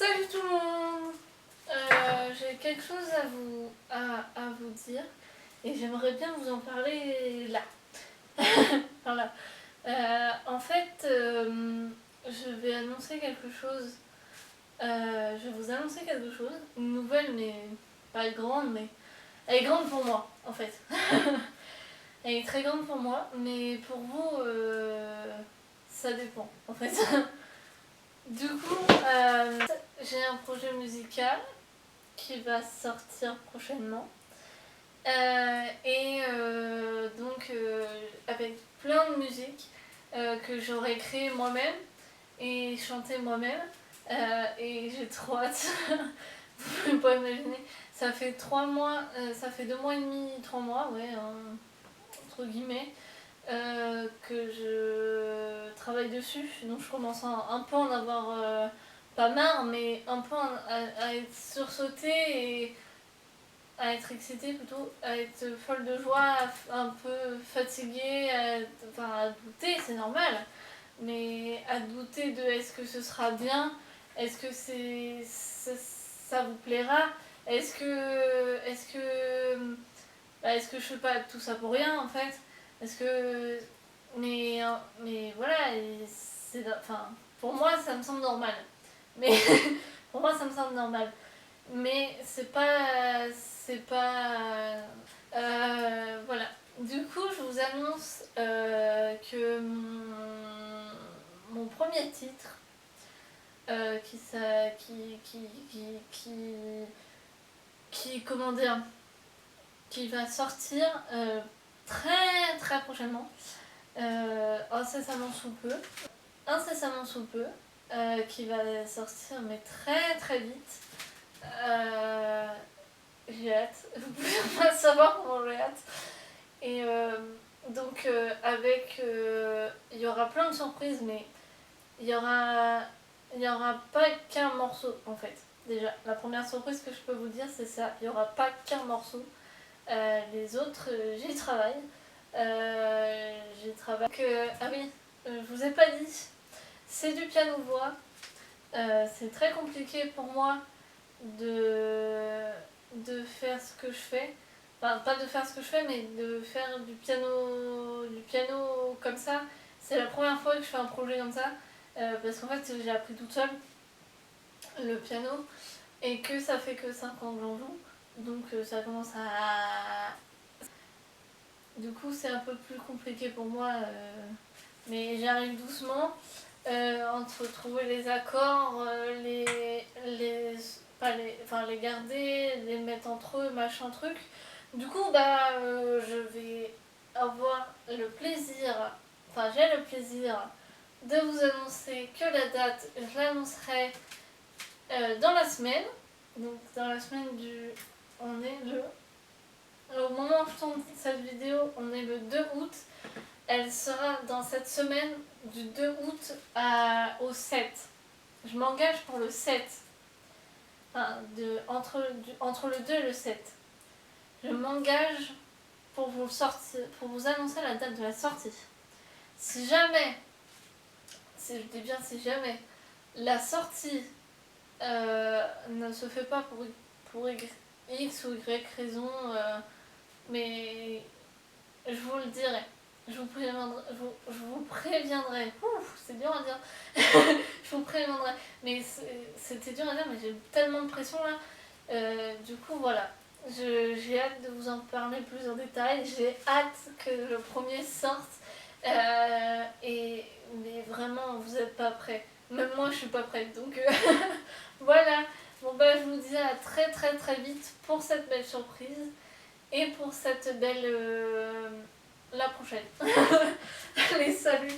Salut tout le monde. J'ai quelque chose à vous dire et j'aimerais bien vous en parler là. Voilà. En fait, je vais annoncer quelque chose. Je vais vous annoncer quelque chose, une nouvelle, mais pas grande, mais elle est grande pour moi en fait. Elle est très grande pour moi, mais pour vous, ça dépend en fait. Du coup, j'ai un projet musical qui va sortir prochainement. Avec plein de musiques que j'aurais créées moi-même et chantées moi-même. Et j'ai trop hâte. Vous pouvez pas imaginer. Ça fait 3 mois, ça fait 2 mois et demi, 3 mois, ouais, entre guillemets, que je travaille dessus. Donc je commence un peu à en avoir pas marre, mais un peu à être sursautée et à être excitée plutôt, à être folle de joie, un peu fatiguée, à douter, c'est normal, mais à douter de est-ce que ce sera bien, est-ce que ça vous plaira, est-ce que je fais pas tout ça pour rien en fait, est-ce que mais voilà, enfin pour moi ça me semble normal, mais pour moi ça me semble normal. Mais voilà. Du coup, je vous annonce que mon premier titre, comment dire, qui va sortir très très prochainement, incessamment sous peu, qui va sortir mais très très vite. J'ai hâte, vous pouvez pas savoir comment j'ai hâte. Et il y aura plein de surprises, mais il y aura pas qu'un morceau en fait. Déjà, la première surprise que je peux vous dire, c'est ça, il y aura pas qu'un morceau. Les autres, j'y travaille. Ah oui, je vous ai pas dit, c'est du piano-voix. C'est très compliqué pour moi de faire ce que je fais. Enfin, pas de faire ce que je fais, mais de faire du piano comme ça. C'est la première fois que je fais un projet comme ça. Parce qu'en fait, j'ai appris toute seule le piano et que ça fait que 5 ans que j'en joue. Donc ça commence à... Du coup, c'est un peu plus compliqué pour moi. Mais j'arrive doucement. Entre trouver les accords, les garder, les mettre entre eux, machin truc. Du coup, je vais avoir le plaisir, j'ai le plaisir de vous annoncer que la date, je l'annoncerai dans la semaine. Donc, dans la semaine on est au moment où je tourne cette vidéo, on est le 2 août. Elle sera dans cette semaine du 2 août au 7. Je m'engage pour le 7. Entre le 2 et le 7. Je m'engage pour vous annoncer la date de la sortie. Si jamais, je dis bien si jamais, la sortie ne se fait pas pour X ou Y raison, mais je vous le dirai. Je vous préviendrai. Ouf, c'est dur à dire. Je vous préviendrai. Mais c'était dur à dire, mais j'ai tellement de pression là. Du coup, voilà. J'ai hâte de vous en parler plus en détail. J'ai hâte que le premier sorte. Mais vraiment, vous n'êtes pas prêts. Même moi, je suis pas prête. Donc voilà. Bon, je vous dis à très très très vite pour cette belle surprise. Et pour cette belle... la prochaine. Allez, salut!